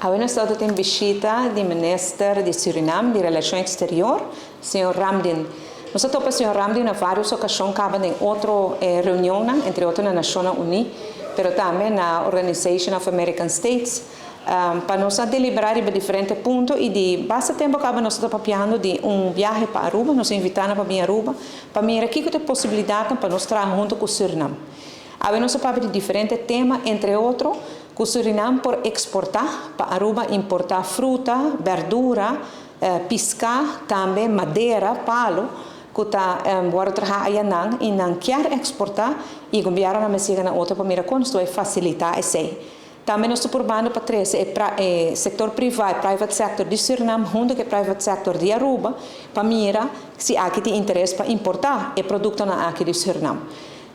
Abbiamo stato in visita di Ministro di Suriname di Relazioni Exterior, signor Ramdin. Nosotros, señor Ramdin, en varias ocasiones acaba en otra reunión, entre otras, en Naciones Unidas, pero también en la Organization of American States, para nos deliberar en diferentes puntos y de bastante tiempo acaba nosotros papiando de viaje para Aruba, nos invitaron para venir a Aruba, para mirar qué posibilidades para nos trabajar junto con Suriname. Habemos hablado de diferentes temas, entre otros, que Suriname por exportar para Aruba, importar fruta, verdura, pescar, también madera, palo, que está agora trabalhar aí e não quer exportar e o governo não me siga na outra para mirar como vai facilitar isso. Também nós estamos probando para trazer o setor privado, private sector de Suriname, junto com o private sector de Aruba, para mirar se aqui tem interesse para importar o produto na aqui de Suriname.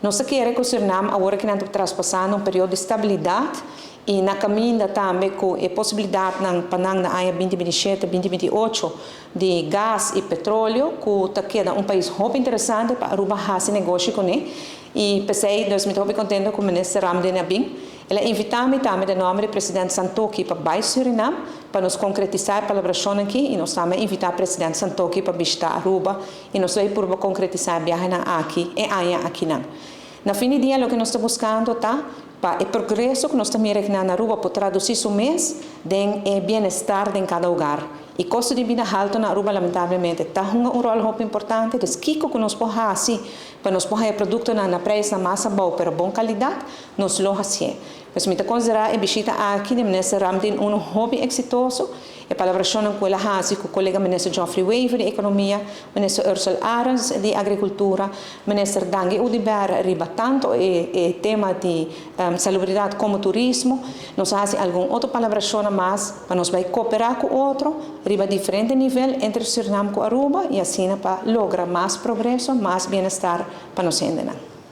Nós queremos que o Suriname agora que não está traspassando período de estabilidade e na caminho também com a possibilidade para na área 2027, 2028 de gás e petróleo, que está queda país muito interessante para Aruba fazer negócio com ele. E pensei, nós me estou muito contente com o ministro Ramdin Abing. Ele invitou-me também de nome do presidente Santokhi para baixo Suriname, para nos concretizar a colaboração aqui, e nós também invitamos o presidente Santokhi para visitar Aruba, e nós vamos por concretizar a viagem aqui e aqui não. Na fim do dia, o que nós estamos buscando está para o progresso que nós estamos aqui na Aruba, para traduzir o mês em bem-estar em cada lugar. E o custo de vida alto na Aruba, lamentavelmente, está jogando rol muito importante. Então, o que nós podemos fazer para nós fazer produto na preço na massa boa, mas boa qualidade, nós lo fazemos. Mas me considerar a visita aqui do ministro Ramdin hobby exitoso. A colaboração com ele com o colega ministro Geoffrey Weaver de Economia, ministro Ursula Arens de Agricultura, ministro Dangi Udiber, riba tanto o tema de salubridade como turismo. Nós fazemos alguma outra colaboração mais para nós vai cooperar com outro, riba diferente nível entre Suriname e Aruba e assim para lograr mais progresso, mais bem-estar para nós ainda.